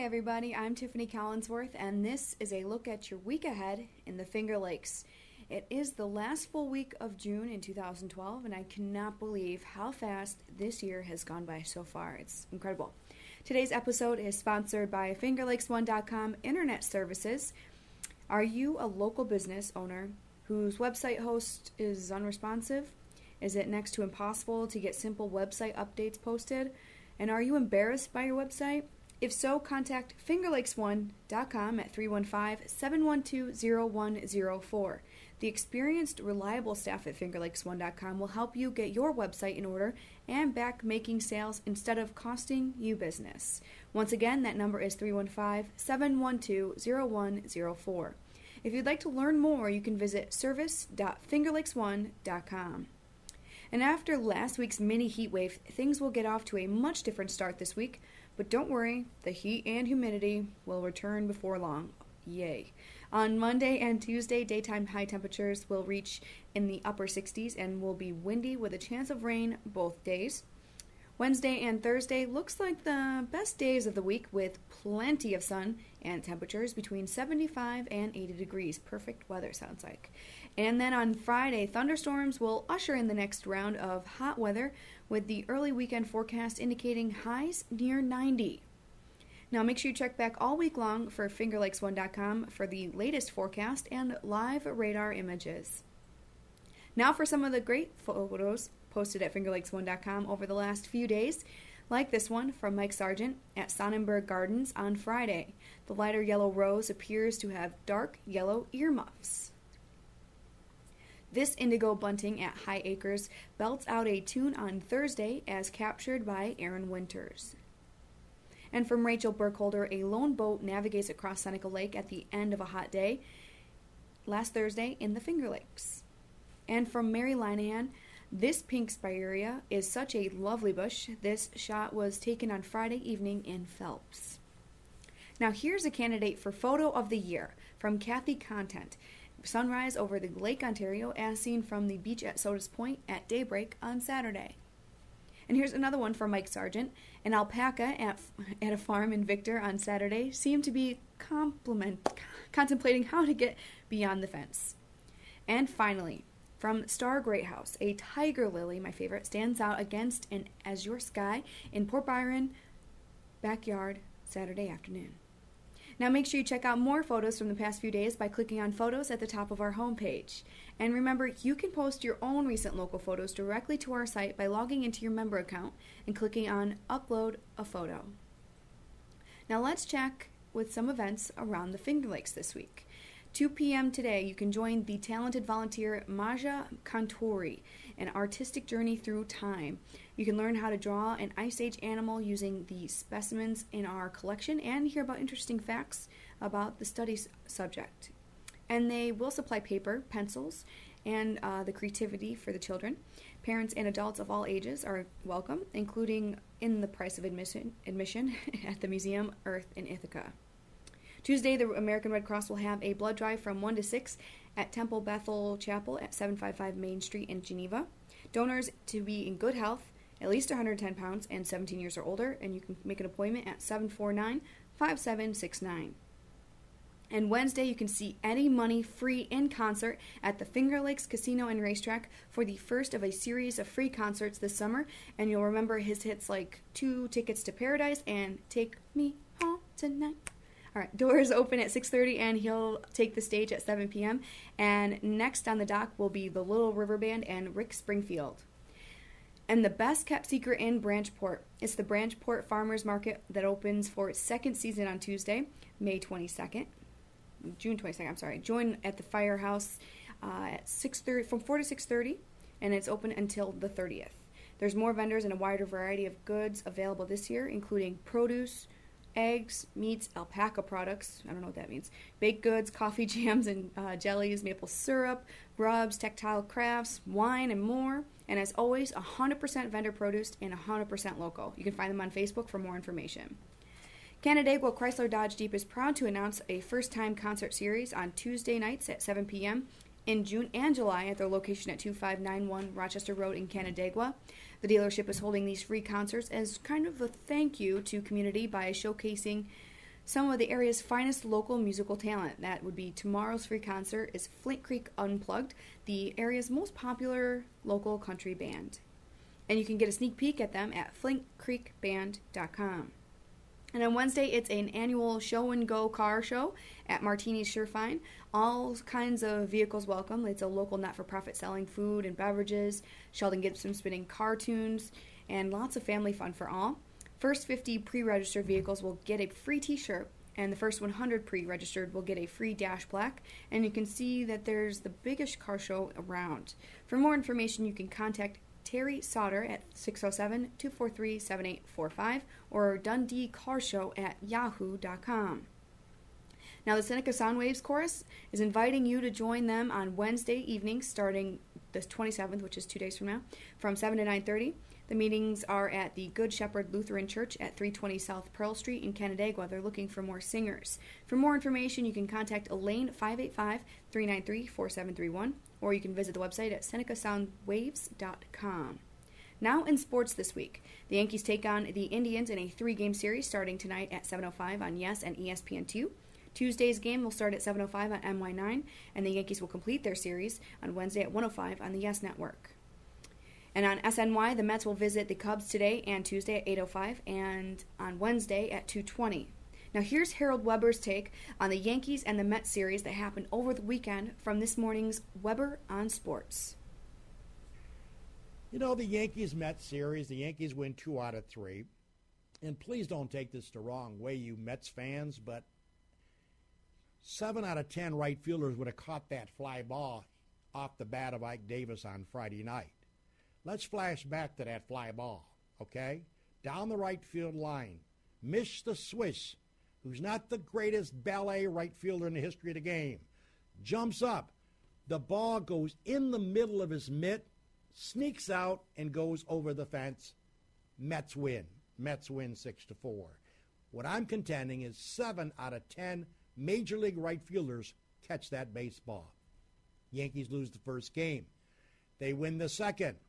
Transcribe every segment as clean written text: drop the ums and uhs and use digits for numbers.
Hi everybody, I'm Tiffany Collinsworth, and this is a look at your week ahead in the Finger Lakes. It is the last full week of June in 2012, and I cannot believe how fast this year has gone by so far. It's incredible. Today's episode is sponsored by FingerLakes1.com Internet Services. Are you a local business owner whose website host is unresponsive? Is it next to impossible to get simple website updates posted? And are you embarrassed by your website? If so, contact FingerLakes1.com at 315-712-0104. The experienced, reliable staff at FingerLakes1.com will help you get your website in order and back making sales instead of costing you business. Once again, that number is 315-712-0104. If you'd like to learn more, you can visit service.fingerlakes1.com. And after last week's mini heat wave, things will get off to a much different start this week. But don't worry, the heat and humidity will return before long. Yay. On Monday and Tuesday, daytime high temperatures will reach in the upper 60s and will be windy with a chance of rain both days. Wednesday and Thursday looks like the best days of the week with plenty of sun and temperatures between 75 and 80 degrees. Perfect weather, sounds like. And then on Friday, thunderstorms will usher in the next round of hot weather with the early weekend forecast indicating highs near 90. Now make sure you check back all week long for FingerLakes1.com for the latest forecast and live radar images. Now for some of the great photos posted at FingerLakes1.com over the last few days, like this one from Mike Sargent at Sonnenberg Gardens on Friday. The lighter yellow rose appears to have dark yellow earmuffs. This indigo bunting at High Acres belts out a tune on Thursday as captured by Aaron Winters. And from Rachel Burkholder, a lone boat navigates across Seneca Lake at the end of a hot day last Thursday in the Finger Lakes. And from Mary Linehan, this pink spirea is such a lovely bush. This shot was taken on Friday evening in Phelps. Now here's a candidate for Photo of the Year from Kathy Content. Sunrise over the Lake Ontario as seen from the beach at Sodas Point at daybreak on Saturday. And here's another one from Mike Sargent. An alpaca at a farm in Victor on Saturday seemed to be contemplating how to get beyond the fence. And finally, from Star Great House, a tiger lily, my favorite, stands out against an azure sky in Port Byron backyard Saturday afternoon. Now make sure you check out more photos from the past few days by clicking on photos at the top of our homepage. And remember, you can post your own recent local photos directly to our site by logging into your member account and clicking on Upload a Photo. Now let's check with some events around the Finger Lakes this week. 2 p.m. today, you can join the talented volunteer Maja Kantori, an artistic journey through time. You can learn how to draw an Ice Age animal using the specimens in our collection and hear about interesting facts about the study subject. And they will supply paper, pencils, and the creativity for the children. Parents and adults of all ages are welcome, including in the price of admission at the Museum Earth in Ithaca. Tuesday, the American Red Cross will have a blood drive from 1 to 6 at Temple Bethel Chapel at 755 Main Street in Geneva. Donors to be in good health, at least 110 pounds and 17 years or older, and you can make an appointment at 749-5769. And Wednesday, you can see Eddie Money free in concert at the Finger Lakes Casino and Racetrack for the first of a series of free concerts this summer. And you'll remember his hits like 2 Tickets to Paradise and Take Me Home Tonight. All right, doors open at 6:30, and he'll take the stage at 7 p.m. And next on the dock will be the Little River Band and Rick Springfield. And the best kept secret in Branchport. It's the Branchport Farmers Market that opens for its second season on Tuesday, June 22nd, I'm sorry. Join at the Firehouse at 6:30 from 4 to 6:30, and it's open until the 30th. There's more vendors and a wider variety of goods available this year, including produce, eggs, meats, alpaca products, I don't know what that means, baked goods, coffee jams and jellies, maple syrup, rubs, tactile crafts, wine, and more. And as always, 100% vendor produced and 100% local. You can find them on Facebook for more information. Canandaigua Chrysler Dodge Jeep is proud to announce a first-time concert series on Tuesday nights at 7 p.m. in June and July at their location at 2591 Rochester Road in Canandaigua. The dealership is holding these free concerts as kind of a thank you to community by showcasing some of the area's finest local musical talent. That would be tomorrow's free concert is Flint Creek Unplugged, the area's most popular local country band. And you can get a sneak peek at them at flintcreekband.com. And on Wednesday, it's an annual show and go car show at Martini's Surefine. All kinds of vehicles welcome. It's a local not-for-profit selling food and beverages, Sheldon Gibson spinning cartoons, and lots of family fun for all. First 50 pre-registered vehicles will get a free t-shirt, and the first 100 pre-registered will get a free dash plaque. And you can see that there's the biggest car show around. For more information, you can contact Terry Sauter at 607-243-7845 or DundeeCarshow@yahoo.com. Now, the Seneca Soundwaves Chorus is inviting you to join them on Wednesday evening starting the 27th, which is 2 days from now, from 7 to 9:30. The meetings are at the Good Shepherd Lutheran Church at 320 South Pearl Street in Canandaigua. They're looking for more singers. For more information, you can contact Elaine 585-393-4731, or you can visit the website at senecasoundwaves.com. Now in sports this week, the Yankees take on the Indians in a 3-game series starting tonight at 7:05 on YES and ESPN2. Tuesday's game will start at 7:05 on NY9, and the Yankees will complete their series on Wednesday at 1:05 on the YES Network. And on SNY, the Mets will visit the Cubs today and Tuesday at 8:05 and on Wednesday at 2:20. Now here's Harold Weber's take on the Yankees and the Mets series that happened over the weekend from this morning's Weber on Sports. You know, the Yankees-Mets series, the Yankees win 2 out of 3. And please don't take this the wrong way, you Mets fans, but 7 out of 10 right fielders would have caught that fly ball off the bat of Ike Davis on Friday night. Let's flash back to that fly ball, okay? Down the right field line. Mr. Swish, who's not the greatest ballet right fielder in the history of the game, jumps up. The ball goes in the middle of his mitt, sneaks out, and goes over the fence. Mets win. Mets win 6-4. What I'm contending is 7 out of 10 Major League right fielders catch that baseball. Yankees lose the first game. They win the second.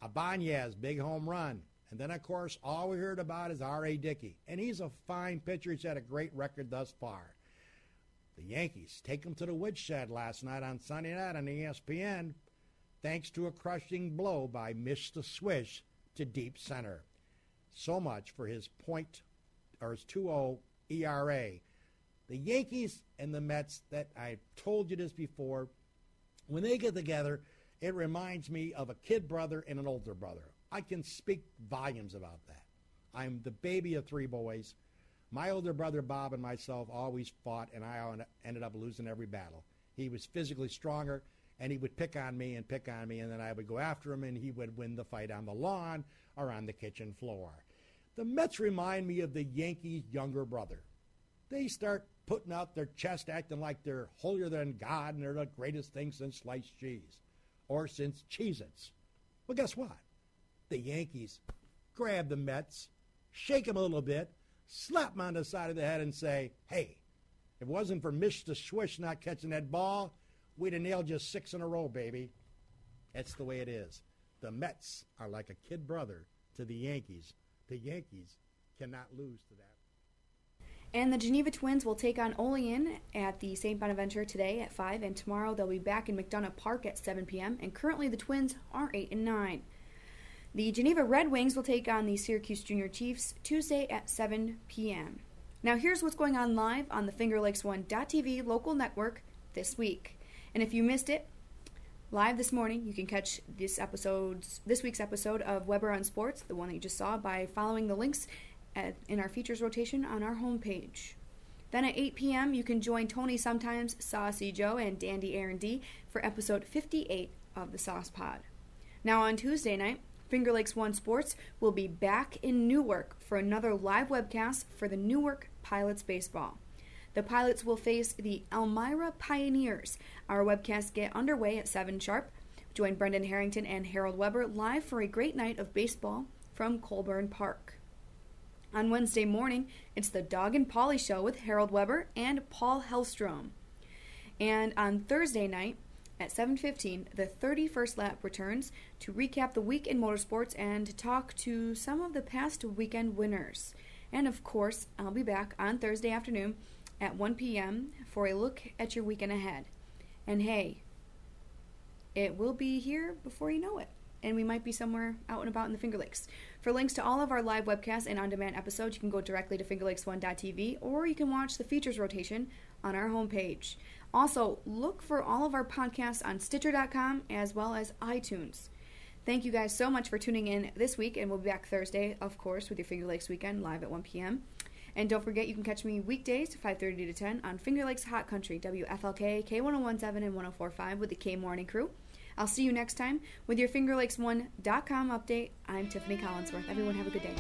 Ibanez, big home run. And then, of course, all we heard about is R.A. Dickey. And he's a fine pitcher. He's had a great record thus far. The Yankees take him to the woodshed last night on Sunday night on ESPN, thanks to a crushing blow by Mr. Swish to deep center. So much for his 2.0 ERA. The Yankees and the Mets, that I've told you this before, when they get together, it reminds me of a kid brother and an older brother. I can speak volumes about that. I'm the baby of 3 boys. My older brother, Bob, and myself always fought, and I ended up losing every battle. He was physically stronger, and he would pick on me, and then I would go after him, and he would win the fight on the lawn or on the kitchen floor. The Mets remind me of the Yankees' younger brother. They start putting out their chest, acting like they're holier than God, and they're the greatest thing since sliced cheese. Or since Cheez-Its. Well, guess what? The Yankees grab the Mets, shake them a little bit, slap them on the side of the head and say, hey, if it wasn't for Mr. Swish not catching that ball, we'd have nailed you 6 in a row, baby. That's the way it is. The Mets are like a kid brother to the Yankees. The Yankees cannot lose to that. And the Geneva Twins will take on Olean at the St. Bonaventure today at 5, and tomorrow they'll be back in McDonough Park at 7 p.m., and currently the Twins are 8-9. The Geneva Red Wings will take on the Syracuse Junior Chiefs Tuesday at 7 p.m. Now here's what's going on live on the FingerLakes1.tv local network this week. And if you missed it, live this morning, you can catch this week's episode of Weber on Sports, the one that you just saw, by following the links in our features rotation on our homepage. Then at 8 p.m., you can join Tony Sometimes, Saucy Joe, and Dandy Aaron D for episode 58 of the Sauce Pod. Now on Tuesday night, Finger Lakes 1 Sports will be back in Newark for another live webcast for the Newark Pilots baseball. The Pilots will face the Elmira Pioneers. Our webcasts get underway at 7 sharp. Join Brendan Harrington and Harold Weber live for a great night of baseball from Colburn Park. On Wednesday morning, it's the Dog and Polly Show with Harold Weber and Paul Hellstrom. And on Thursday night at 7:15, the 31st lap returns to recap the week in motorsports and to talk to some of the past weekend winners. And of course, I'll be back on Thursday afternoon at 1 p.m. for a look at your weekend ahead. And hey, it will be here before you know it. And we might be somewhere out and about in the Finger Lakes. For links to all of our live webcasts and on-demand episodes, you can go directly to fingerlakes1.tv, or you can watch the features rotation on our homepage. Also, look for all of our podcasts on Stitcher.com as well as iTunes. Thank you guys so much for tuning in this week, and we'll be back Thursday, of course, with your Finger Lakes Weekend live at 1 p.m. And don't forget, you can catch me weekdays 5:30 to 10 on Finger Lakes Hot Country, WFLK, K1017 and 1045 with the K Morning Crew. I'll see you next time with your FingerLakes1.com update. I'm Tiffany Collinsworth. Everyone have a good day.